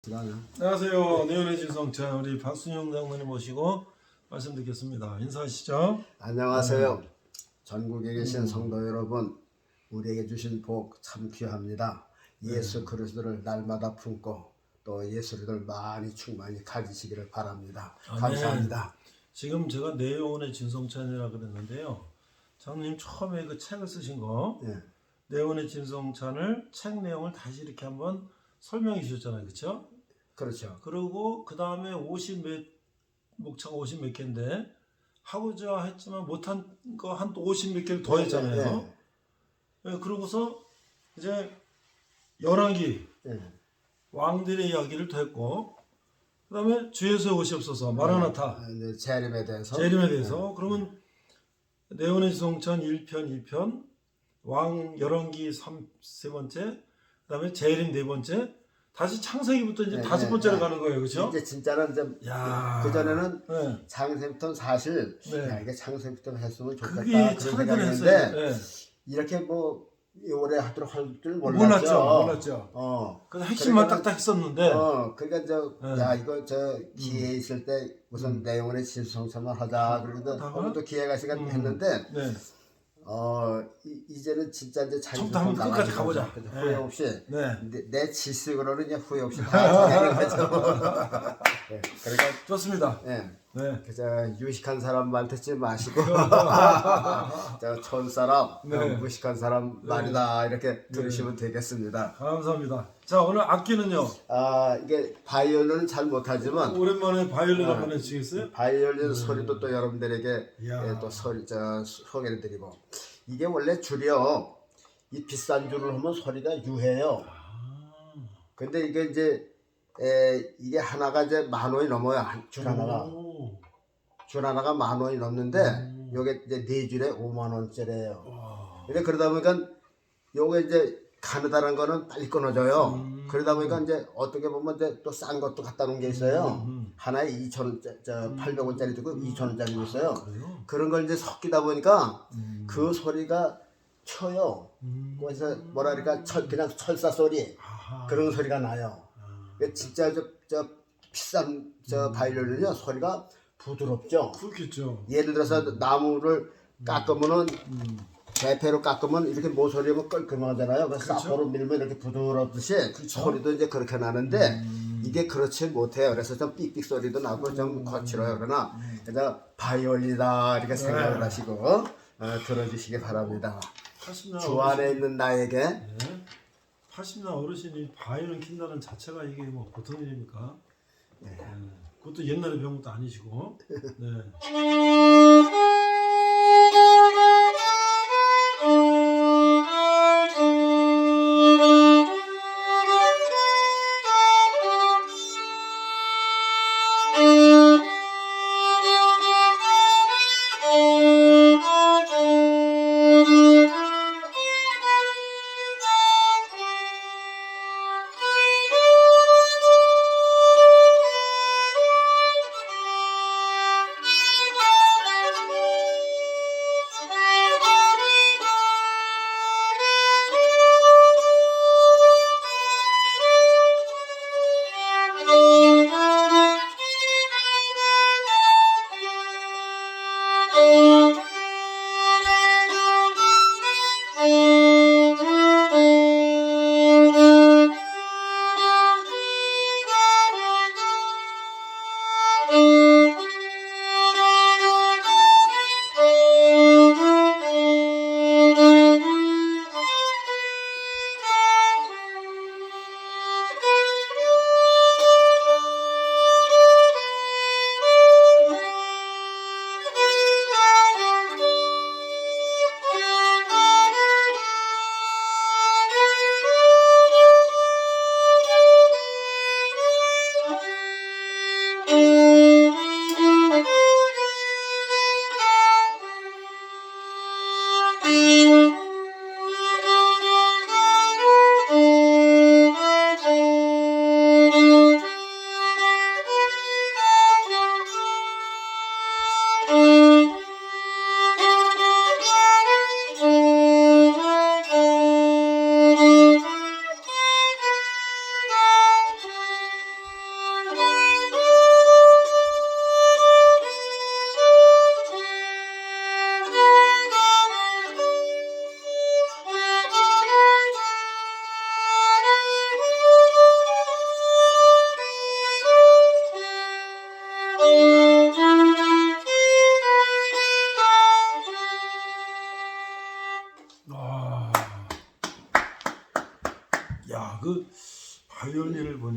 안녕하세요. 내연의 진성찬 우리 박순영 장로님 모시고 말씀 듣겠습니다. 인사하시죠. 안녕하세요. 전국에 계신 성도 여러분, 우리에게 주신 복 참 귀합니다. 예수 그리스도를 날마다 품고 또 예수를 많이 충만히 가지시기를 바랍니다. 감사합니다. 지금 제가 내 영혼의 진성찬이라 그랬는데요. 장로님 처음에 그 책을 쓰신 거, 내 영혼의 진성찬을 책 내용을 다시 이렇게 한번 설명해 주셨잖아요, 그렇죠? 그렇죠. 그리고 그 다음에 목차가 50 몇 개인데 하고자 했지만 못한 거 한 또 50 몇 개를 더 했잖아요. 그러고서 이제 열왕기 왕들의 이야기를 더 했고, 그 다음에 주 예수의 오시옵소서 마라나타 재림에 대해서 그러면 내 영혼의 진성찬 1편 2편, 왕 열왕기 세 번째, 그 다음에 재림 네 번째, 다시 창세기부터 이제 다섯 번째로 가는 거예요, 그렇죠? 이제 진짜는 이제 그 전에는 창세부터 사실 이게 창세부터 했으면 좋겠다 그런 생각이 했는데 이렇게 뭐 오래 하도록 할 줄 몰랐죠. 그래서 핵심만 딱딱 했었는데. 그러니까 이거 기회 있을 때 우선 내 영혼의 진성찬만 하자. 그러고도 또 기회가 있으니까 했는데. 이제는 진짜 이제 처음부터 한번 끝까지 가보자. 후회 없이 내 지식으로는 이제 후회 없이 다 정하는 거죠. 그러니까 좋습니다. 그저 유식한 사람 말 듣지 마시고 촌사람 무식한 사람 말이다 이렇게 들으시면 되겠습니다. 감사합니다. 자, 오늘 악기는요? 이게 바이올린은 잘 못하지만 오랜만에 바이올린 한번 해주시겠어요? 바이올린 소리도 또 여러분들에게 또 소개를 드리고, 이게 원래 줄이요 이 비싼 줄을 하면 소리가 유해요. 근데 이게 이제 이게 하나가 이제 10,000원이 넘어요. 줄 하나가 10,000원이 넘는데 요게 이제 4줄에 50,000원짜리예요. 근데 그러다 보니까 요게 이제 가느다란 거는 빨리 끊어져요. 그러다 보니까 이제 어떻게 보면 이제 또 싼 것도 갖다 놓은 게 있어요. 하나에 2,000원, 800원짜리도 있고 2,000원짜리도 있어요. 그런 걸 이제 섞이다 보니까 그 소리가 켜요. 그래서 뭐라 그럴까 그냥 철사 소리 그런 소리가 나요. 진짜 저 비싼 바이올린은요 소리가 부드럽죠. 그렇겠죠. 예를 들어서 나무를 깎으면은 대패로 깎으면 이렇게 모서리면 깔끔하잖아요. 그래서 사포로 밀면 이렇게 부드럽듯이 소리도 이제 그렇게 나는데 이게 그렇지 못해요. 그래서 좀 삑삑 소리도 나고 좀 거칠어요. 그러나 그래서 바이올린이다 이렇게 생각을 하시고 들어주시기 바랍니다. 주 안에 있는 나에게 80나 어르신이 바이올린 킨다는 자체가 이게 뭐 보통 일입니까? 그것도 옛날에 배운 것도 아니시고.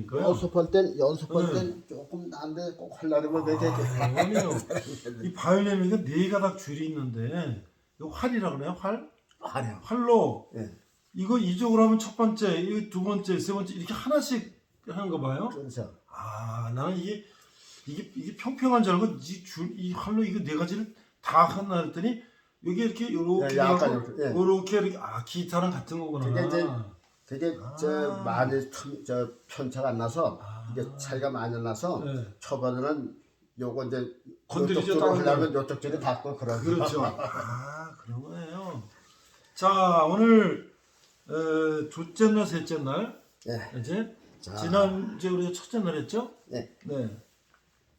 되니까요. 연습할 땐 조금 난데 꼭 하려면 되게 아니요. 이 바이올린이 네 가닥 줄이 있는데 이거 활이라 그래요? 활? 아니요. 활로 예. 이거 이쪽으로 하면 첫 번째, 이거 두 번째, 세 번째 이렇게 하나씩 하는 거 봐요? 그렇죠. 아, 나는 이게 평평한 줄 알고 이 활로 이거 네 가지를 다 하나 했더니 여기 이렇게 요렇게 약간 하고 이렇게, 예. 요렇게 기타랑 같은 거구나. 그게 저 많이 저 편차가 안 나서 이게 차이가 많이 나서 네. 초반에는 요거 이제 건드리죠, 요쪽 줄을 다른 하려면 요쪽 줄이 닿고 그런 그렇죠. 아, 그런 거예요. 자, 오늘 둘째 날, 셋째 날 예. 이제 자. 지난주에 우리가 첫째 날 했죠? 네. 네.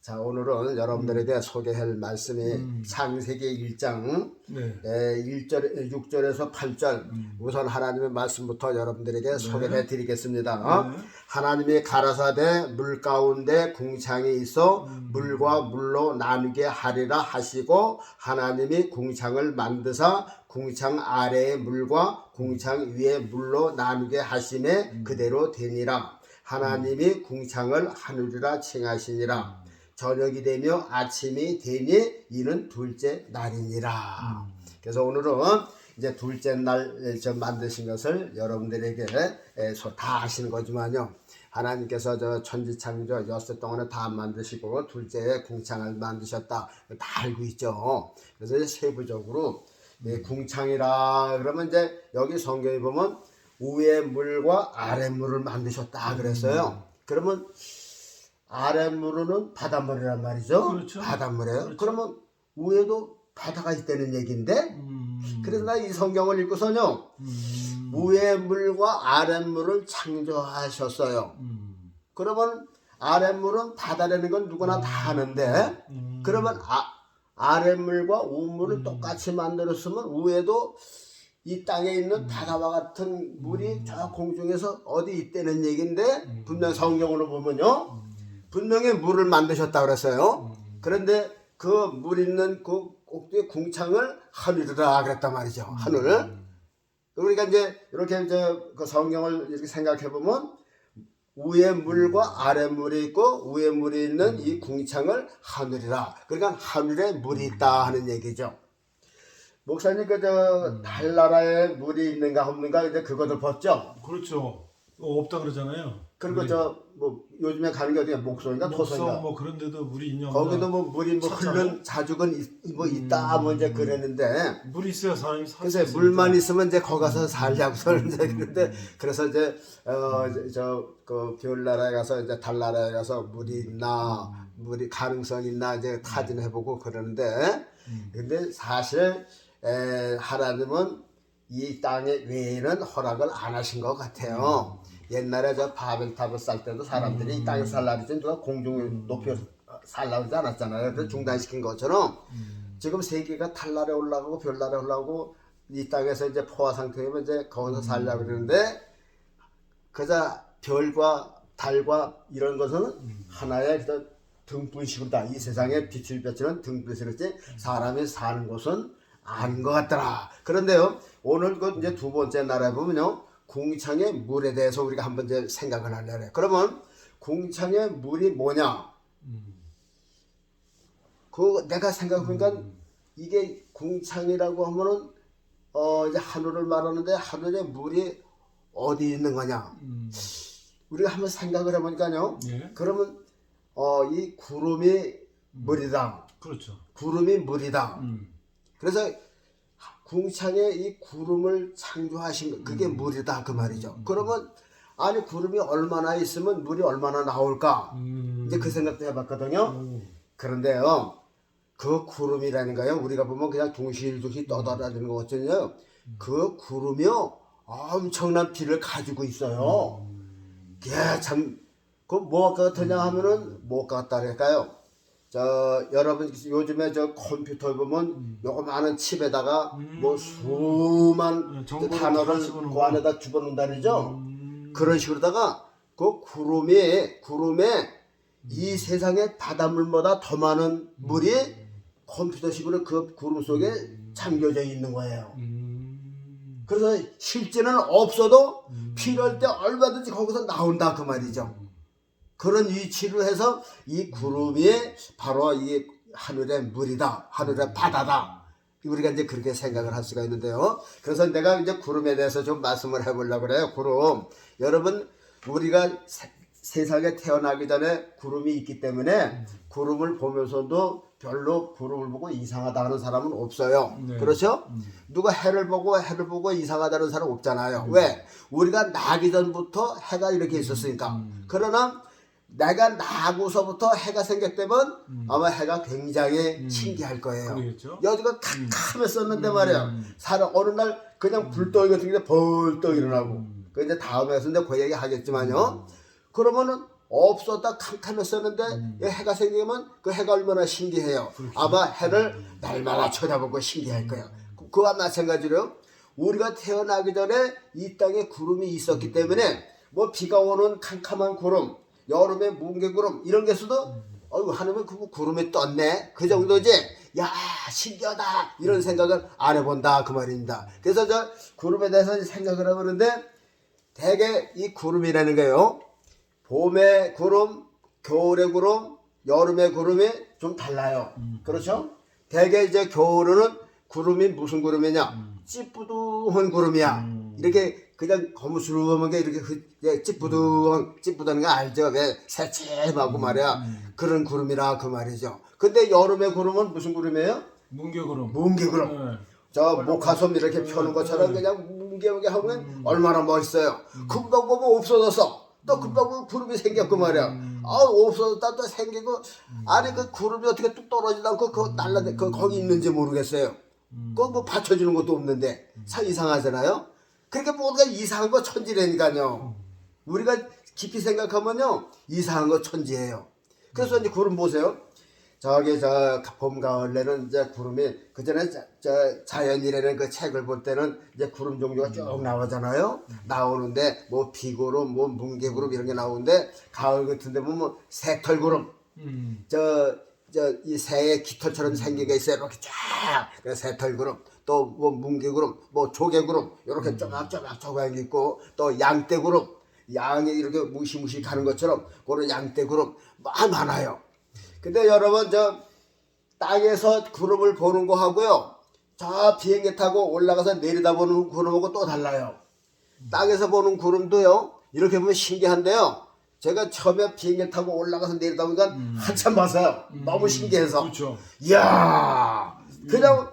자, 오늘은 여러분들에게 소개할 말씀이 창세기 1장 네. 1절, 6절에서 8절 우선 하나님의 말씀부터 여러분들에게 소개해 드리겠습니다. 네. 하나님이 가라사대 물 가운데 궁창이 있어 물과 물로 나누게 하리라 하시고 하나님이 궁창을 만드사 궁창 아래의 물과 궁창 위의 물로 나누게 하심에 그대로 되니라. 하나님이 궁창을 하늘이라 칭하시니라. 저녁이 되며 아침이 되니 이는 둘째 날이니라. 그래서 오늘은 이제 둘째 날 만드신 것을 여러분들에게 다 아시는 거지만요. 하나님께서 저 천지창조 엿새 동안에 다 만드시고 둘째에 궁창을 만드셨다. 다 알고 있죠. 그래서 이제 세부적으로 궁창이라 그러면 이제 여기 성경에 보면 위에 물과 아래 물을 만드셨다 그랬어요. 그러면 아랫물은 바닷물이란 말이죠. 그렇죠. 바닷물이에요. 그렇죠. 그러면 위에도 바다가 있다는 얘기인데 그래서 나 이 성경을 읽고서요. 위에 물과 아랫물을 창조하셨어요. 그러면 아랫물은 바다라는 건 누구나 다 아는데 그러면 아랫물과 우물을 똑같이 만들었으면 위에도 이 땅에 있는 바다와 같은 물이 저 공중에서 어디 있다는 얘기인데 분명 성경으로 보면요. 분명히 물을 만드셨다고 그랬어요. 그런데 그 물 있는 그 꼭대기 궁창을 하늘이라 그랬단 말이죠. 하늘. 그러니까 이제 이렇게 이제 그 성경을 이렇게 생각해 보면 위에 물과 아래 물이 있고 위에 물이 있는 이 궁창을 하늘이라. 그러니까 하늘에 물이 있다 하는 얘기죠. 목사님 그저 달나라에 물이 있는가 없는가 이제 그것을 봤죠. 그렇죠. 없다 그러잖아요. 그리고 저 뭐 요즘에 가는 게 어디야 목소인가 토소인가 뭐 그런 데도 물이 있냐 거기도 뭐 물이 뭐 흐르는 자죽은 뭐 있다 뭐 이제 그랬는데 물이 있어야 사람이 살 수 그래서 있으니까. 물만 있으면 이제 거기 가서 살자고 이제 그런데 그래서 이제 저 그 별나라에 가서 이제 달나라에 가서 물이 있나 물이 가능성 있나 이제 타진해보고 그러는데 근데 사실 하나님은 이 땅의 외에는 허락을 안 하신 것 같아요. 옛날에 저 바벨탑을 쌓을 때도 사람들이 이 땅에 살라고 했지 누가 공중에 높여 살라고 하지 않았잖아요. 그래서 중단시킨 것처럼 지금 세계가 달나라에 올라가고 별나라에 올라가고 이 땅에서 이제 포화 상태면 이제 거기서 살려고 그러는데 그저 별과 달과 이런 것은 하나의 등불식으로다. 이 세상에 빛을 비치는 등불식이지 사람이 사는 곳은 아닌 것 같더라. 그런데요 오늘 그 이제 두 번째 나라에 보면요. 궁창의 물에 대해서 우리가 한번 이제 생각을 하려래. 그러면 궁창의 물이 뭐냐? 그 내가 생각해보니까 이게 궁창이라고 하면은 이제 하늘을 말하는데 하늘에 물이 어디 있는 거냐? 우리가 한번 생각을 해보니까요. 예. 그러면 이 구름이 물이다. 그렇죠. 구름이 물이다. 그래서 궁창에 이 구름을 창조하신 거 그게 물이다 그 말이죠. 그러면 아니 구름이 얼마나 있으면 물이 얼마나 나올까? 이제 그 생각도 해봤거든요. 그런데요 그 구름이라는 거요 우리가 보면 그냥 둥실둥실 떠돌아다니는 거 같잖아요. 그 구름이요 엄청난 비를 가지고 있어요. 예, 참 그 뭐가 같으냐 하면은 뭐가 같다랄까요? 저 여러분 요즘에 저 컴퓨터에 보면 요거 많은 칩에다가 뭐 수만 단어를 그 안에다 집어넣는다죠. 그런 식으로다가 그 구름에 이 세상의 바닷물보다 더 많은 물이 컴퓨터식으로 그 구름 속에 잠겨져 있는 거예요. 그래서 실제는 없어도 필요할 때 얼마든지 거기서 나온다 그 말이죠. 그런 위치를 해서 이 구름이 바로 이 하늘의 물이다, 하늘의 바다다. 우리가 이제 그렇게 생각을 할 수가 있는데요. 그래서 내가 이제 구름에 대해서 좀 말씀을 해보려고 그래요. 구름. 여러분, 우리가 세상에 태어나기 전에 구름이 있기 때문에 구름을 보면서도 별로 구름을 보고 이상하다 하는 사람은 없어요. 네. 그렇죠? 누가 해를 보고 이상하다는 사람 없잖아요. 왜? 우리가 나기 전부터 해가 이렇게 있었으니까. 그러나 내가 나고서부터 해가 생겼다면 아마 해가 굉장히 신기할 거예요. 그러겠죠? 여기가 캄캄했었는데 말이야. 사람 어느 날 그냥 불덩이 같은 게 벌떡 일어나고. 그 이제 다음에서 이제 그 얘기 하겠지만요. 그러면은 없었다 캄캄했었는데 해가 생기면 그 해가 얼마나 신기해요. 아마 해를 날마다 쳐다보고 신기할 거예요. 그와 마찬가지로 우리가 태어나기 전에 이 땅에 구름이 있었기 때문에 뭐 비가 오는 캄캄한 구름, 여름에 뭉게구름 이런 게 있어도 어이구 하늘은 그 구름이 떴네 그 정도지. 야 신기하다 이런 생각을 안 해본다 그 말입니다. 그래서 저 구름에 대해서 생각을 해보는데 대개 이 구름이라는 게요, 봄의 구름, 겨울의 구름, 여름의 구름이 좀 달라요. 그렇죠? 대개 이제 겨울에는 구름이 무슨 구름이냐, 찌뿌둥한 구름이야. 이렇게 그냥 거무스름한 게 이렇게 찌뿌둥한 거 알죠? 왜 새침하고 말이야. 그런 구름이라 그 말이죠. 근데 여름의 구름은 무슨 구름이에요? 뭉게구름. 뭉게구름. 네. 저 목화솜 이렇게 펴는 것처럼 그냥 뭉게뭉게 하면 얼마나 멋있어요. 금방 보면 없어졌어. 또 금방 보면 구름이 생겼고 말이야. 없어졌다 또 생기고. 아니 그 구름이 어떻게 뚝 떨어지지 않고 거기 있는지 모르겠어요. 그거 뭐 받쳐주는 것도 없는데 참 이상하잖아요. 그렇게 뭔가 이상한 거 천지라니까요. 우리가 깊이 생각하면요 이상한 거 천지예요. 그래서 이제 구름 보세요. 저기 저 봄 가을에는 이제 구름이, 그전에 저 자연이라는 그 책을 볼 때는 이제 구름 종류가 쭉 나오잖아요. 나오는데 뭐 비구름, 뭐 뭉게구름 이런 게 나오는데 가을 같은데 보면 새털구름, 이 새의 깃털처럼 생긴 게 있어요. 이렇게 쫙 새털구름, 또 뭐 뭉게구름, 뭐 조개구름 이렇게 쪼막쪼막 조각이 있고, 또 양떼구름, 양이 이렇게 무시무시 가는 것처럼 그런 양떼구름 많아요. 근데 여러분 저 땅에서 구름을 보는 거 하고요, 저 비행기 타고 올라가서 내려다보는 구름하고 또 달라요. 땅에서 보는 구름도요 이렇게 보면 신기한데요, 제가 처음에 비행기 타고 올라가서 내려다보니까 한참 봤어요. 너무 신기해서. 그렇죠. 이야 그냥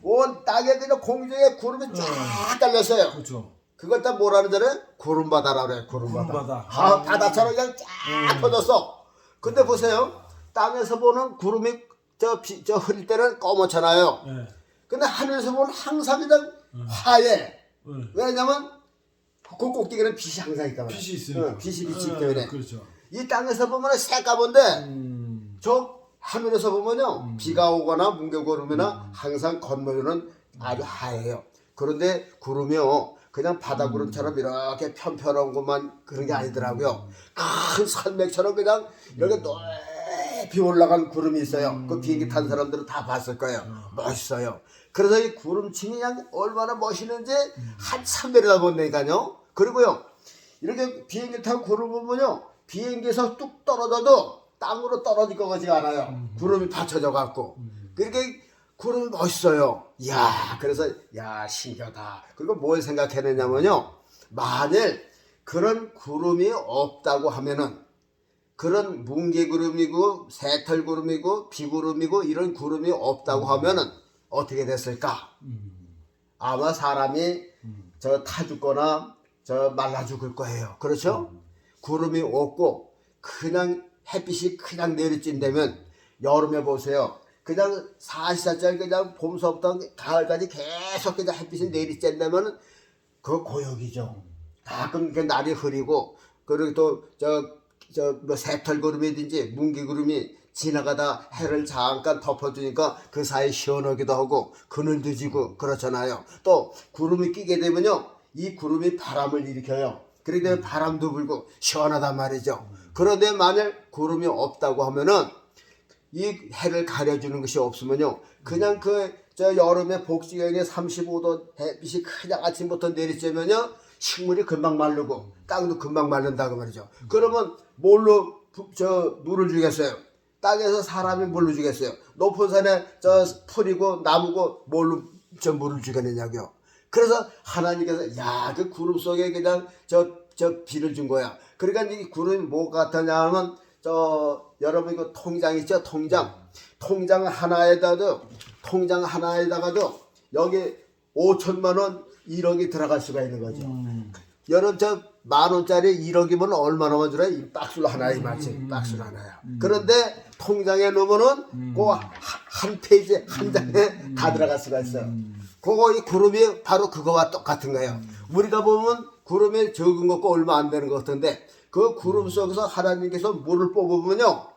온 땅에 그냥 공중에 구름이 쫙 깔렸어요. 그렇죠. 그걸 다 뭐라는 줄 알아요? 구름바다라 그래요. 구름바다. 구름바다. 바다처럼 그냥 쫙 퍼졌어. 근데 보세요, 땅에서 보는 구름이 저 흐릴 때는 검었잖아요. 네. 근데 하늘에서 보면 항상 그냥 하얘. 왜냐면 그 꼭대기는 빛이 항상 있단 말이야. 빛이 있으니까. 빛이 비치기 때문에. 그렇죠. 이 땅에서 보면 새까만데 저 하늘에서 보면요 비가 오거나 뭉게구름이나 항상 건너는 아주 하얘요. 그런데 구름이요 그냥 바다구름처럼 이렇게 편편한 것만 그런 게 아니더라고요. 큰 산맥처럼 그냥 이렇게 높이 올라간 구름이 있어요. 그 비행기 탄 사람들은 다 봤을 거예요. 멋있어요. 그래서 이 구름층이 그냥 얼마나 멋있는지 한참 내려다본다니까요. 그리고요 이렇게 비행기 타고 구름 보면요 비행기에서 뚝 떨어져도 땅으로 떨어질 것 같지 않아요. 구름이 받쳐져 갖고. 그렇게 구름이 멋있어요. 이야, 그래서 야 신기하다. 그리고 뭘 생각해내냐면요, 만일 그런 구름이 없다고 하면은, 그런 뭉게구름이고 새털구름이고 비구름이고 이런 구름이 없다고 하면은 어떻게 됐을까? 아마 사람이 저 타 죽거나 저 말라 죽을 거예요. 그렇죠? 구름이 없고 그냥 햇빛이 그냥 내리쬐다면, 여름에 보세요. 그냥 24시간 그냥 봄서부터 가을까지 계속 그냥 햇빛이 내리쬐다면 그거 고역이죠. 가끔 그 날이 흐리고, 그리고 또 뭐 새털구름이든지 뭉게구름이 지나가다 해를 잠깐 덮어주니까 그 사이 시원하기도 하고 그늘도 지고 그렇잖아요. 또 구름이 끼게 되면요 이 구름이 바람을 일으켜요. 그렇기 때문에 바람도 불고 시원하단 말이죠. 그런데 만일 구름이 없다고 하면은 이 해를 가려주는 것이 없으면요 그냥 저 여름에 복지경에 35도 햇빛이 그냥 아침부터 내리쬐면요 식물이 금방 마르고 땅도 금방 마른다고 말이죠. 그러면 뭘로 물을 주겠어요? 땅에서 사람이 뭘로 주겠어요? 높은 산에 풀이고 나무고 뭘로 물을 주겠느냐고요. 그래서 하나님께서 그 구름 속에 그냥 비를 준 거야. 그러니까 이 구름이 뭐 같았냐 하면 여러분 이거 통장 있죠? 통장 하나에다가도 여기 5천만 원 1억이 들어갈 수가 있는 거죠. 여러분 10,000원짜리 1억이면 얼마나만 들어요? 이 박스로 하나에 맞지? 박스로 하나야. 그런데 통장에 넣으면은 그 한 페이지 한 장에 다 들어갈 수가 있어요. 그거 이 구름이 바로 그거와 똑같은 거예요. 우리가 보면 구름이 적은 것과 얼마 안 되는 것 같은데 그 구름 속에서 하나님께서 물을 뽑으면요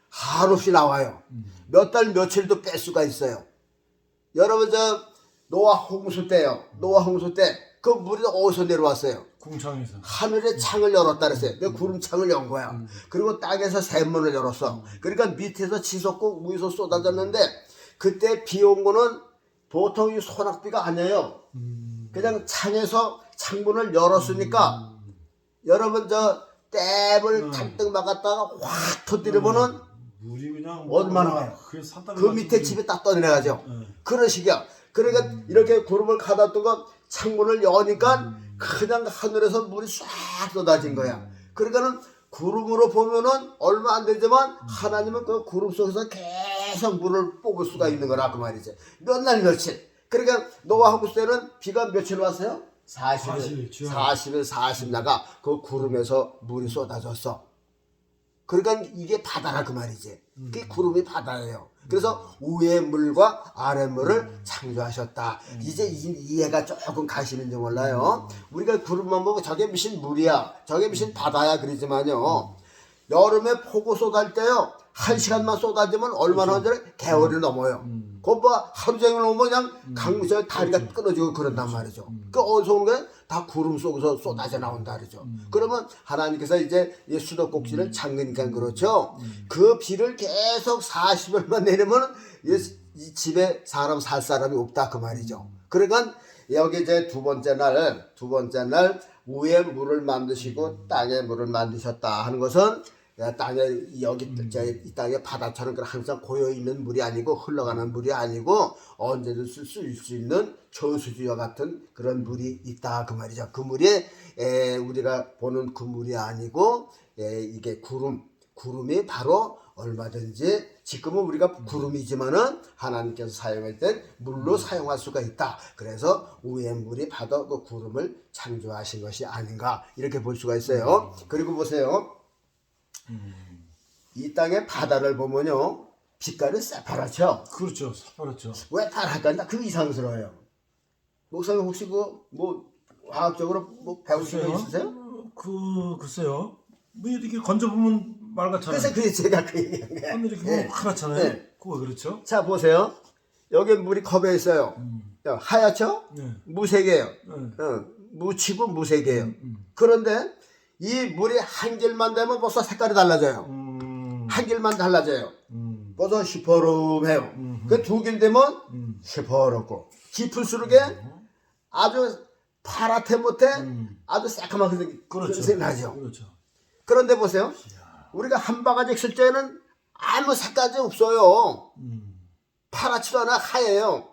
한없이 나와요. 몇 달 며칠도 뺄 수가 있어요. 여러분 노아 홍수 때요. 노아 홍수 때 그 물이 어디서 내려왔어요? 궁창에서. 하늘에 창을 열었다 그랬어요. 그 구름 창을 연 거야. 그리고 땅에서 샘문을 열었어. 그러니까 밑에서 치솟고 위에서 쏟아졌는데 그때 비 온 거는 보통 이 소낙비가 아니에요. 그냥 창에서 창문을 열었으니까 여러분 댐을 잔뜩 막았다가 확 터뜨리면은 물이 그냥 얼마나 와요? 그 밑에 집에 딱 떠내려가죠. 그런 식이야. 그러니까 이렇게 구름을 가다 두고 창문을 여니까 그냥 하늘에서 물이 싹 쏟아진 거야. 그러니까는 구름으로 보면은 얼마 안 되지만 하나님은 그 구름 속에서 계속 물을 뽑을 수가 있는 거라 그 말이지. 몇 날 며칠. 그러니까 노아 홍수 때는 비가 며칠 왔어요? 40일, 40나가 그 구름에서 물이 쏟아졌어. 그러니까 이게 바다라 그 말이지. 그게 구름이 바다예요. 그래서 위의 물과 아래 물을 창조하셨다. 이제 이해가 조금 가시는지 몰라요. 우리가 구름만 보고 저게 무슨 물이야, 저게 무슨 바다야 그러지만요. 여름에 폭우 쏟아질 때요 1시간만 쏟아지면 얼마나 하는지 개월이 넘어요. 그거 뭐 하루 종일 오면 그냥 강물에 다리가 끊어지고 그런단 말이죠. 그 어디서 오는 거야? 다 구름 속에서 쏟아져 나온다 그러죠. 그러면 하나님께서 이제 이 수도꼭지를 잠그니까 그렇죠. 그 비를 계속 40일만 내리면 이 집에 살 사람이 없다 그 말이죠. 그러니까 여기 이제 두 번째 날 위에 물을 만드시고 땅에 물을 만드셨다 하는 것은 땅에 이 땅에 바다처럼 항상 고여 있는 물이 아니고 흘러가는 물이 아니고 언제든 쓸 수 있는 저수지와 같은 그런 물이 있다 그 말이죠. 그 물이 우리가 보는 그 물이 아니고 이게 구름이 바로 얼마든지 지금은 우리가 구름이지만은 하나님께서 사용할 때 물로 사용할 수가 있다. 그래서 위의 물이 바로 그 구름을 창조하신 것이 아닌가 이렇게 볼 수가 있어요. 그리고 보세요. 이 땅의 바다를 보면요 빛깔은 새파랗죠. 그렇죠. 새파랗죠. 왜 파랗까? 그 이상스러워요. 목사님 혹시 뭐 화학적으로 뭐 배우신 거 있으세요? 글쎄요. 뭐 이렇게 건져보면 말 같잖아요. 그래서 제가 그 얘기한 거예요. 하늘이 보면 파랗잖아요. 네. 그거 그렇죠. 자 보세요. 여기 물이 컵에 있어요. 하얗죠? 네. 무색이에요. 네. 무치고 무색이에요. 그런데 이 물이 한 길만 되면 벌써 색깔이 달라져요. 한 길만 달라져요. 벌써 시퍼름해요. 그 두 길 되면 시퍼렇고 깊을수록 아주 파랗게 못해 아주 새까맣게 그렇죠. 색이 나죠. 그렇죠. 그런데 보세요. 우리가 한 바가지 쓸 때는 아무 색깔이 없어요. 파랗지도 않아 하얘요.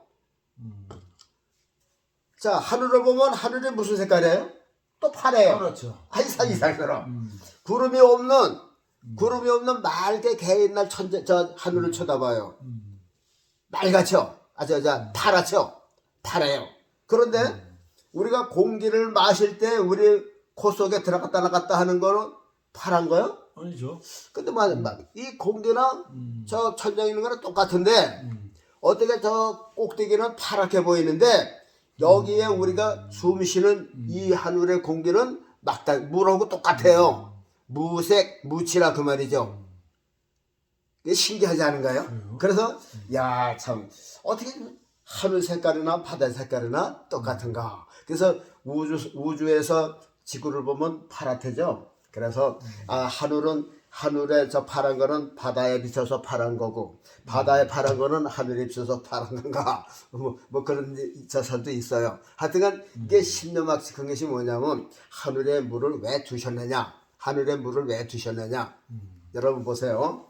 자 하늘을 보면 하늘이 무슨 색깔이에요? 또 파래요. 그렇죠. 이상처럼 구름이 없는 맑게 개 있는 하늘을 쳐다봐요. 맑았죠. 아주 파랗죠. 파래요. 그런데 우리가 공기를 마실 때 우리 코 속에 들어갔다 나갔다 하는 거는 파란 거요? 아니죠. 근데 이 공기랑 저 천장에 있는 거는 똑같은데 어떻게 저 꼭대기는 파랗게 보이는데 여기에 우리가 숨 쉬는 이 하늘의 공기는 물하고 똑같아요. 무색, 무치라 그 말이죠. 이게 신기하지 않은가요? 그래서 참 어떻게 하늘 색깔이나 바다 색깔이나 똑같은가. 그래서 우주에서 지구를 보면 파랗대죠. 그래서 하늘에 저 파란 거는 바다에 비춰서 파란 거고 바다에 파란 거는 하늘에 비춰서 파란 건가 뭐 그런 저설도 있어요. 하여튼간 이게 신념학적인 것이 뭐냐면 하늘에 물을 왜 두셨느냐 여러분 보세요.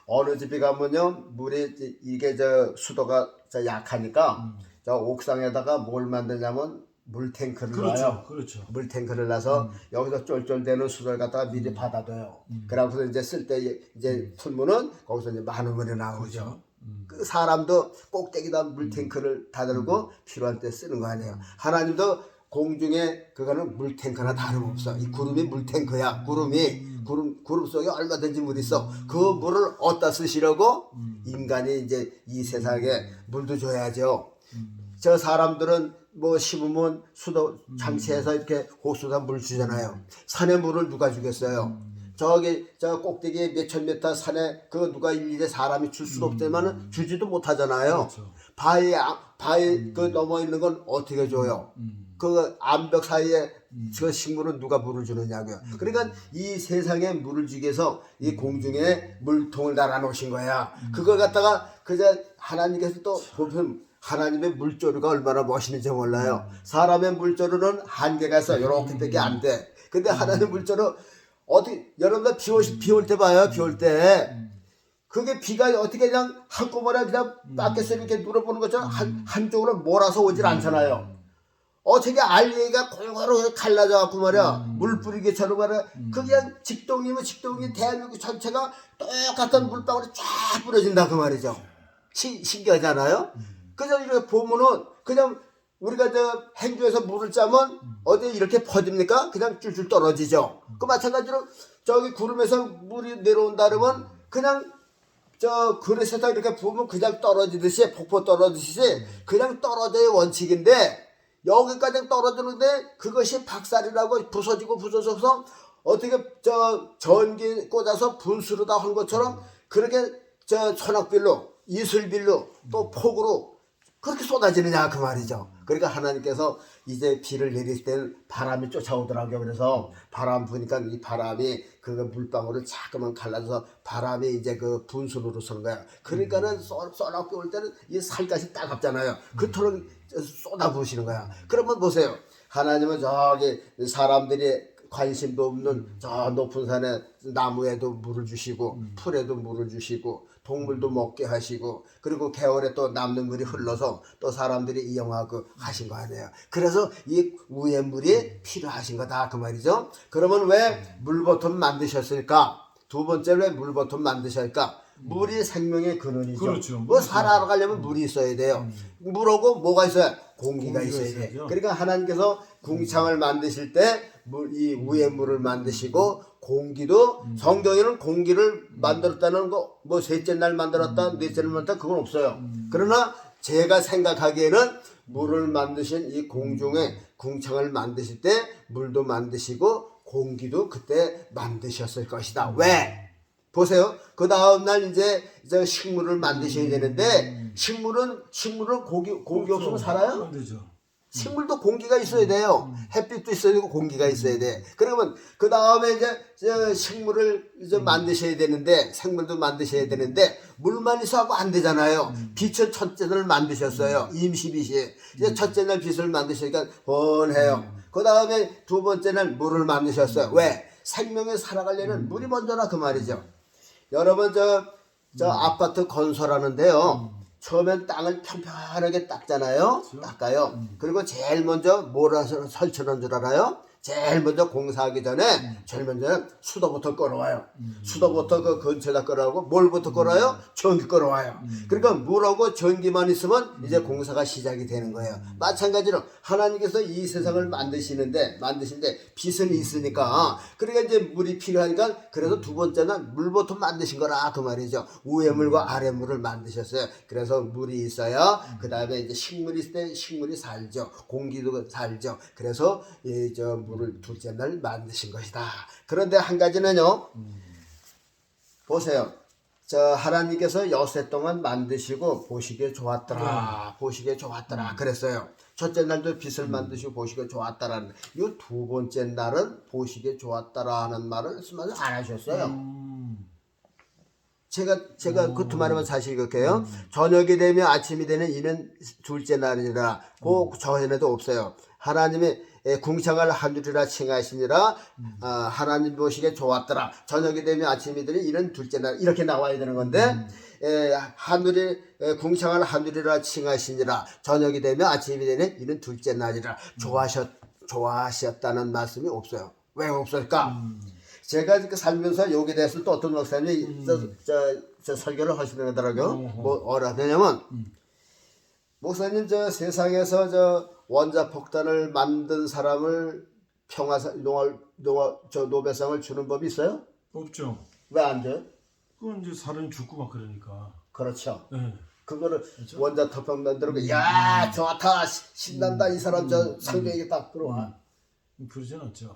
어느 집에 가면요 물이 이게 수도가 약하니까 저 옥상에다가 뭘 만드냐면 물탱크를 놔요. 그렇죠. 물탱크를 놔서 여기서 쫄쫄대는 수도를 갖다가 미리 받아둬요. 그러고서 이제 쓸 때 이제 풀면은 거기서 이제 많은 물이 나오죠. 그 사람도 꼭대기다 물탱크를 닫아두고 필요할 때 쓰는 거 아니에요. 하나님도 공중에 그거는 물탱크나 다름없어. 이 구름이 물탱크야. 구름 속에 얼마든지 물이 있어. 그 물을 어디다 쓰시려고 인간이 이제 이 세상에 물도 줘야죠. 저 사람들은 뭐 심으면 수도 장치해서 이렇게 호수다 물 주잖아요. 산에 물을 누가 주겠어요? 저기 저 꼭대기 몇천 미터 산에 그 누가 일일이 사람이 줄 수도 없지만은 주지도 못하잖아요. 그렇죠. 바위 그 넘어 있는 건 어떻게 줘요? 그 암벽 사이에 저 식물은 누가 물을 주느냐고요. 그러니까 이 세상에 물을 주기 위해서 이 공중에 물통을 달아 놓으신 거야. 그걸 갖다가 그저 하나님께서 또 보면 하나님의 물조류가 얼마나 멋있는지 몰라요. 사람의 물조류는 한계가 있어. 요렇게밖에 안 돼. 근데 하나님의 물조류 어떻게 여러분들 비 올 때 봐요. 비 올 때 그게 비가 어떻게 그냥 한꺼번에 그냥 밖에서 이렇게 눌어보는 것처럼 한쪽으로 몰아서 오질 않잖아요. 어떻게 알갱이가 골고루 갈라져 갖고 말이야 물 뿌리기처럼 말이야 그냥 직동이면 직동이 대한민국 전체가 똑같은 물방울이 쫙 뿌려진다 그 말이죠. 신기하잖아요. 그냥 이렇게 보면은 그냥 우리가 저 행주에서 물을 짜면 어디 이렇게 퍼집니까? 그냥 줄줄 떨어지죠. 그 마찬가지로 저기 구름에서 물이 내려온다 그러면 그냥 저 그릇에서 이렇게 부으면 그냥 떨어지듯이 폭포 떨어지듯이 그냥 떨어져야 원칙인데 여기까지 떨어지는데 그것이 박살이라고 부서져서 어떻게 저 전기 꽂아서 분수로 다 한 것처럼 그렇게 저 천악빌로 이슬빌로 또 폭우로 그렇게 쏟아지느냐 그 말이죠. 그러니까 하나님께서 이제 비를 내릴 때는 바람이 쫓아오더라고요. 그래서 바람 부니까 이 바람이 그 물방울을 자꾸만 갈라져서 바람이 이제 그 분수로 서는 거야. 그러니까는 쏘나비 올 때는 이 살갗이 따갑잖아요. 그토록 쏟아 부으시는 거야. 그러면 보세요. 하나님은 저기 사람들이 관심도 없는 저 높은 산에 나무에도 물을 주시고 풀에도 물을 주시고 동물도 먹게 하시고 그리고 겨울에 또 남는 물이 흘러서 또 사람들이 이용하고 하신 거 아니에요. 그래서 이 위의 물이 필요하신 거다 그 말이죠. 그러면 왜 물버튼 만드셨을까? 두 번째로 왜 물버튼 만드셨을까? 물이 생명의 근원이죠. 그렇죠. 뭐 살아가려면 물이 있어야 돼요. 물하고 뭐가 있어야? 공기가 있어야 돼. 그러니까 하나님께서 궁창을 만드실 때 이 위의 물을 만드시고 공기도 성경에는 공기를 만들었다는 거 뭐 셋째 날 만들었다 넷째 날 만들었다 그건 없어요. 그러나 제가 생각하기에는 물을 만드신 이 공중에 궁창을 만드실 때 물도 만드시고 공기도 그때 만드셨을 것이다. 왜? 보세요. 그 다음날 이제 저 식물을 만드셔야 되는데 식물은 공기 없으면 살아요? 안 되죠. 식물도 공기가 있어야 돼요. 햇빛도 있어야 되고 공기가 있어야 돼. 그러면 그 다음에 이제 식물을 이제 만드셔야 되는데 생물도 만드셔야 되는데 물만 있어하고 안 되잖아요. 빛을 첫째 날 만드셨어요. 임시빛이. 이제 첫째 날 빛을 만드시니까 뻔해요. 그 다음에 두 번째 날 물을 만드셨어요. 왜? 생명에 살아가려면 물이 먼저라 그 말이죠. 여러분 저 아파트 건설하는데요. 처음엔 땅을 평평하게 닦잖아요. 닦아요. 그리고 제일 먼저 뭐라 설치하는 줄 알아요? 제일 먼저 공사하기 전에 제일 먼저 수도부터 끌어와요. 수도부터 그 근처에다 끌어오고 뭘부터 끌어와요? 전기 끌어와요. 그러니까 물하고 전기만 있으면 이제 공사가 시작이 되는 거예요. 마찬가지로 하나님께서 이 세상을 만드시는데 빛은 있으니까 그러니까 이제 물이 필요하니까 그래서 두 번째는 물부터 만드신 거라 그 말이죠. 위에 물과 아래 물을 만드셨어요. 그래서 물이 있어야 그 다음에 이제 식물이 있을 때 식물이 살죠. 공기도 살죠. 그래서 저 물을 둘째 날 만드신 것이다. 그런데 한 가지는요. 보세요. 저 하나님께서 여세 동안 만드시고 보시기에 좋았더라. 보시기에 좋았더라. 그랬어요. 첫째 날도 빛을 만드시고 보시기에 좋았다라는 이 두 번째 날은 보시기에 좋았다라 하는 말을 말씀을 안 하셨어요. 제가 그 두 말이면 사실 그렇게요. 저녁이 되면 아침이 되는 이는 둘째 날이라 그 전에도 없어요. 하나님이 궁창을 하늘이라 칭하시니라. 하나님 보시기에 좋았더라. 저녁이 되면 아침이 되니 이는 둘째 날. 이렇게 나와야 되는 건데 하늘이 궁창을 하늘이라 칭하시니라. 저녁이 되면 아침이 되니 이는 둘째 날이라. 좋아하셨다는 말씀이 없어요. 왜 없을까? 제가 그 살면서 여기에 대해서 또 어떤 목사님이 저 설교를 하시더라고요. 뭐라 하냐면 목사님, 저 세상에서 저 원자폭탄을 만든 사람을 노벨상을 주는 법이 있어요? 없죠. 왜 안 줘요? 그건 이제 사람이 죽고 막 그러니까. 그렇죠. 네. 그거를 그렇죠? 원자폭탄 만들고 야 좋다 신난다 이 사람 저 상대에게 들어와. 그러진 않죠.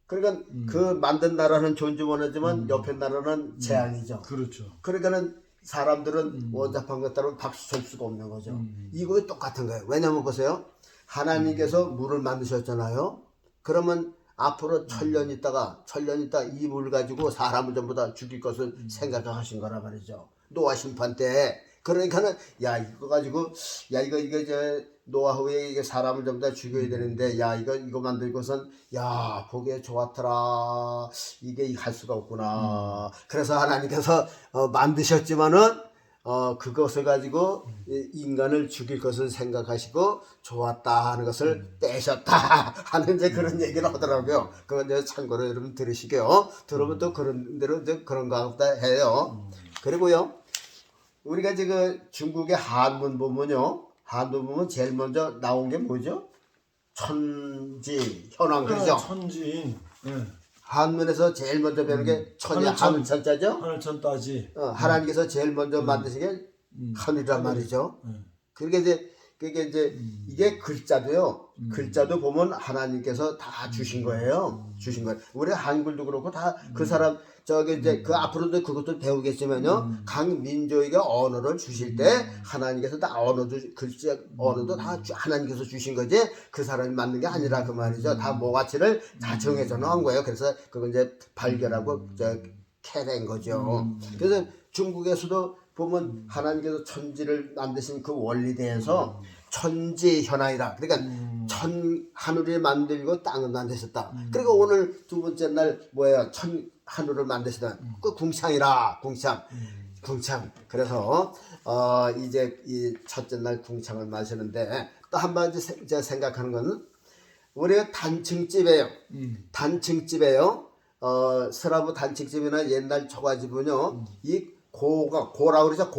그러니까 그 만든 나라는 존중원하지만 옆에 나라는 재앙이죠. 그렇죠. 그러니까는 사람들은 원자폭탄 따로 박수 칠 수가 없는 거죠. 이거 똑같은 거예요. 왜냐면 보세요. 하나님께서 물을 만드셨잖아요. 그러면 앞으로 천년 있다가 이 물 가지고 사람을 전부 다 죽일 것을 생각하신 거란 말이죠. 노아 심판 때. 그러니까는 야 이거 가지고 야 이거 이제 노아 후에 이게 사람을 전부 다 죽여야 되는데 야 이거 만들고선 야 보기에 좋았더라. 이게 할 수가 없구나. 그래서 하나님께서 만드셨지만은 그것을 가지고 인간을 죽일 것을 생각하시고 좋았다 하는 것을 떼셨다 하는 이제 그런 얘기를 하더라고요. 그건 이제 참고로 여러분 들으시게요. 들으면 또 그런 대로 이제 그런가 보다 해요. 그리고요, 우리가 지금 중국의 한문 보면요, 한문 보면 제일 먼저 나온 게 뭐죠? 천지, 현황, 그죠? 천지인. 네. 한문에서 제일 먼저 배우는 게 천이 하늘천자죠? 하늘천 따지. 하나님께서 제일 먼저 만드신 게 하늘이란 말이죠. 그게 이제 이게 글자도요. 글자도 보면 하나님께서 다 주신 거예요. 주신 거예요. 우리 한글도 그렇고 다 그 사람 이제 그 앞으로도 그것도 배우겠지만요. 각 민족에게 언어를 주실 때 하나님께서 다 글자 언어도 다 하나님께서 주신 거지 그 사람이 만든 게 아니라 그 말이죠. 다 뭐가치를 다 정해져 놓은 거예요. 그래서 그걸 이제 발견하고 캐낸 거죠. 그래서 중국에서도 보면 하나님께서 천지를 만드신 그 원리에 대해서 천지 현황이라. 그러니까 하늘을 만들고 땅을 만드셨다. 그리고 오늘 두 번째 날 뭐예요? 하늘을 만드시다. 그 궁창이라. 궁창. 그래서 이제 이 첫째 날 궁창을 마시는데 또 한 번 이제 생각하는 거는 우리가 단층집이에요. 단층집이에요. 서라부 단층집이나 옛날 초가집은요. 이 고라고 그러죠.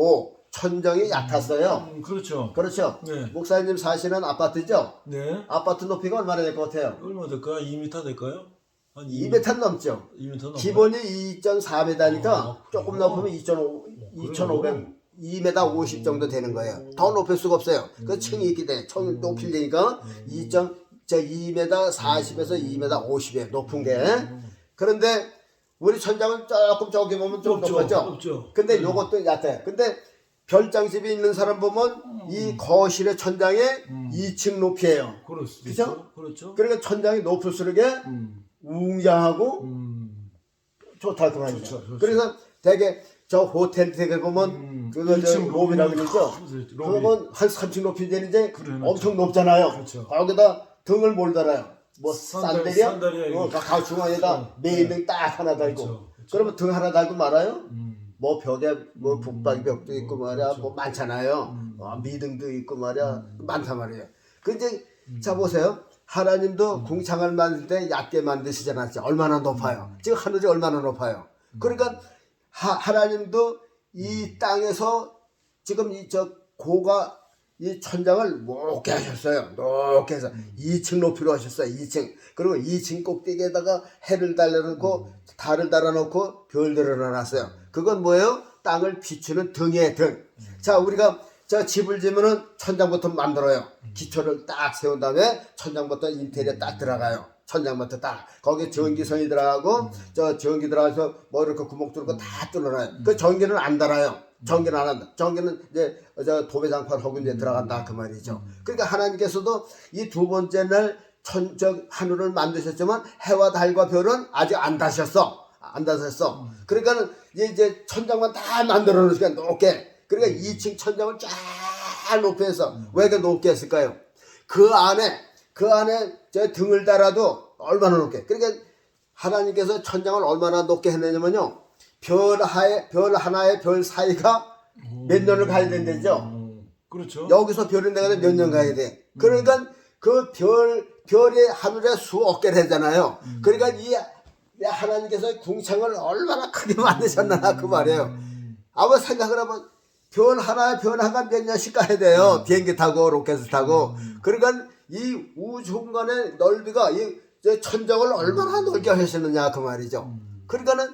천정이 얕았어요. 그렇죠. 그렇죠. 네. 목사님 사시는 아파트죠? 네. 아파트 높이가 얼마나 될 것 같아요? 얼마 될까요? 2m 될까요? 한 2m 넘죠. 2m 넘어요? 기본이 2.4m니까 조금 그래요? 높으면 2,500, 2m 50 정도 되는 거예요. 더 높일 수가 없어요. 그 층이 있기 때문에 층 높이려니까 2m 40에서 2m 50이에요. 높은 게. 그런데 우리 천장은 조금 저기 보면 좀 높았죠? 없죠. 근데 요것도 얕아요. 근데 별장집이 있는 사람 보면 이 거실의 천장에 2층 높이에요. 그럴 수도 그죠? 있죠. 그렇죠. 그러니까 천장이 높을수록 웅장하고 좋다 그 말이죠. 좋죠. 그래서 되게 저 호텔 되게 보면 그거 저 로비라고 그러죠. 그러면 한 3층 높이 되는데 엄청 높잖아요. 그렇죠. 거기다 등을 뭘 달아요? 뭐 산들이야? 산다리야. 가 중앙에다 매일명 딱 하나 달고. 그렇죠. 그러면 등 하나 달고 말아요? 뭐 벽에 뭐 북박벽도 있고 말이야. 그렇죠. 뭐 많잖아요. 미등도 있고 말이야. 많단 말이에요. 근데 자 보세요. 하나님도 궁창을 만들 때 얕게 만드시잖아요. 얼마나 높아요. 지금 하늘이 얼마나 높아요. 그러니까 하나님도 이 땅에서 지금 고가 이 천장을 높게 하셨어요. 높게 해서 2층 높이로 하셨어요. 2층. 그리고 2층 꼭대기에다가 해를 달아놓고 달을 달아놓고 별들을 놔놨어요. 그건 뭐예요? 땅을 비추는 등이에요. 등. 자, 우리가 집을 지면은 천장부터 만들어요. 기초를 딱 세운 다음에 천장부터 인테리어 딱 들어가요. 천장부터 딱. 거기에 전기선이 들어가고 전기 들어가서 뭐 이렇게 구멍 뚫고 다 뚫어놔요. 그 전기는 안 달아요. 전기는 안 한다. 전기는 이제 도배장판 하고 이제 들어간다 그 말이죠. 그러니까 하나님께서도 이 두 번째 날 하늘을 만드셨지만 해와 달과 별은 아직 안 다셨어. 그러니까는 이제 천장만 다 만들어 놓으니까 높게. 그러니까 2층 천장을 쫙 높이 해서 왜 이렇게 높게 했을까요? 그 그 안에 저 등을 달아도 얼마나 높게. 그러니까 하나님께서 천장을 얼마나 높게 했느냐면요. 별 하나의 별 사이가 몇 년을 가야 된다죠. 그렇죠. 여기서 별이 내가 몇 년 가야 돼. 그러니까 그 별이 하늘에 수억 개를 하잖아요. 그러니까 이 하나님께서 궁창을 얼마나 크게 만드셨나 그 말이에요. 아마 생각을 하면 별 하나가 몇 년씩 가야 돼요. 비행기 타고 로켓을 타고. 그러니까 이 우주 공간의 넓이가 이 천정을 얼마나 넓게 하셨느냐 그 말이죠. 그러니까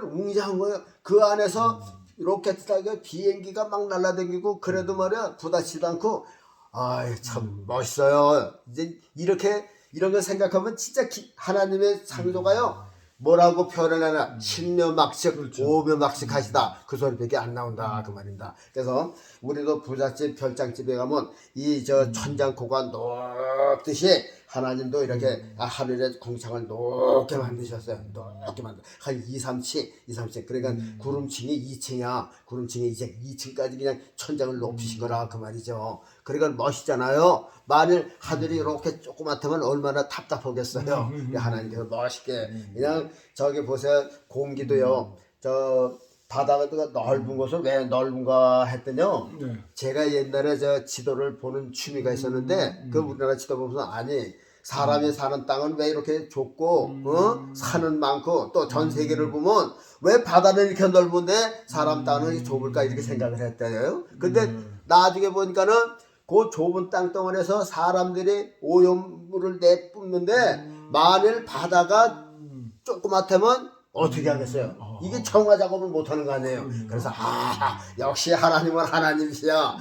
웅장한 거예요. 그 안에서 로켓 타고 비행기가 막 날아다니고 그래도 말이야 부딪히지도 않고 아이 참 멋있어요. 이제 이런 거 생각하면 진짜 하나님의 창조가요. 뭐라고 표현하나 신묘막식 그렇죠. 오묘막식하시다 그 소리밖에 안 나온다 그 말입니다. 그래서 우리도 부잣집 별장집에 가면 이 저 천장고가 높듯이 하나님도 이렇게 하늘에 궁창을 높게 만드셨어요. 높게 한 2, 3층 그러니까 구름층이 2층이야. 구름층이 2층까지 그냥 천장을 높이신 거라 그 말이죠. 그러니까 멋있잖아요. 만일 하늘이 이렇게 조그맣다면 얼마나 답답하겠어요. 하나님께서 멋있게 그냥 저기 보세요. 공기도요. 저 바다가 넓은 곳은 왜 넓은가 했더니요. 네. 제가 옛날에 저 지도를 보는 취미가 있었는데 그 우리나라 지도 보면서 아니 사람이 사는 땅은 왜 이렇게 좁고 산은 많고 또 전 세계를 보면 왜 바다는 이렇게 넓은데 사람 땅은 좁을까 이렇게 생각을 했대요. 근데 나중에 보니까는 그 좁은 땅덩어리에서 사람들이 오염물을 내뿜는데 만일 바다가 조그맣다면 어떻게 하겠어요? 이게 정화 작업을 못하는 거 아니에요. 그래서 역시 하나님은 하나님이시야.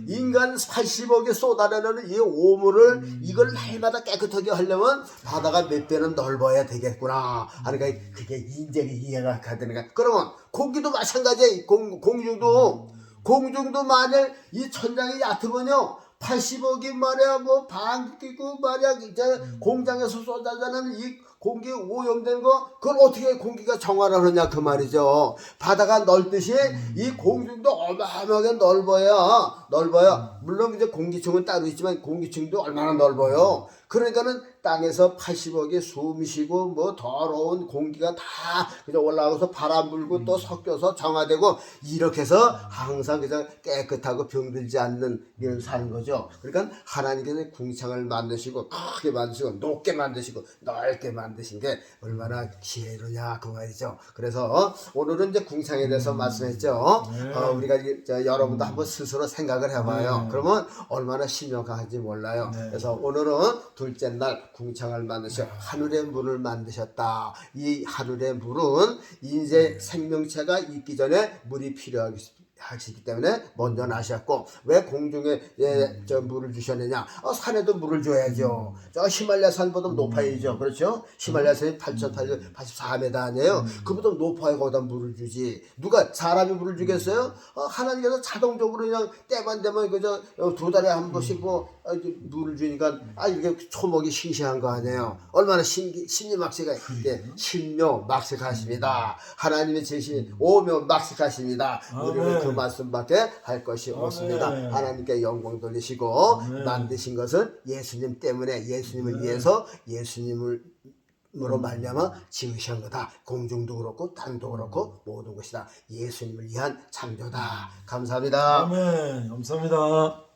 인간 80억이 쏟아내는 이 오물을 이걸 날마다 깨끗하게 하려면 바다가 몇 배는 넓어야 되겠구나. 그러니까 그게 인정이 이해가 가되니까. 그러면 공기도 마찬가지예요. 공중도 만일 이 천장이 얕으면요 80억이 말이야 뭐 방귀고 말이야 이제 공장에서 쏟아지는 이 공기 오염된 거 그걸 어떻게 공기가 정화를 하느냐 그 말이죠. 바다가 넓듯이 이 공중도 어마어마하게 넓어요. 물론 이제 공기층은 따로 있지만 공기층도 얼마나 넓어요. 그러니까는 땅에서 80억이 숨 쉬고 뭐 더러운 공기가 다 그냥 올라가서 바람 불고 또 섞여서 정화되고 이렇게 해서 항상 그냥 깨끗하고 병들지 않는 이런 사는 거죠. 그러니까 하나님께서 궁창을 만드시고 크게 만드시고 높게 만드시고 넓게 만드신 게 얼마나 지혜로냐 그 말이죠. 그래서 오늘은 이제 궁창에 대해서 말씀했죠. 우리가 여러분도 한번 스스로 생각을 해봐요. 그러면 얼마나 신명한지 몰라요. 그래서 오늘은 둘째 날 궁창을 만드셔 하늘의 물을 만드셨다. 이 하늘의 물은 이제 생명체가 있기 전에 물이 필요하시기 때문에 먼저 나셨고 왜 공중에 저 물을 주셨느냐? 산에도 물을 줘야죠. 저 히말라야 산보다 높아야죠. 그렇죠? 히말라야 산이 8,884m 아니에요. 그보다 높아야 거기다 물을 주지. 누가 사람이 물을 주겠어요? 하나님께서 자동적으로 그냥 때만 되면 그저 2달에 한 번씩 뭐 물을 주니까 이게 초목이 싱싱한 거 아니에요. 얼마나 신묘막시가 신묘막시하십니다. 하나님의 제시 오묘막시하십니다. 우리는 그 말씀밖에 할 것이 없습니다. 하나님께 영광 돌리시고 만드신 것은 예수님 때문에 예수님을 위해서 예수님으로 말미암아 지으신 거다. 공중도 그렇고 땅도 그렇고 모든 것이다. 예수님을 위한 창조다. 감사합니다. 아멘. 감사합니다.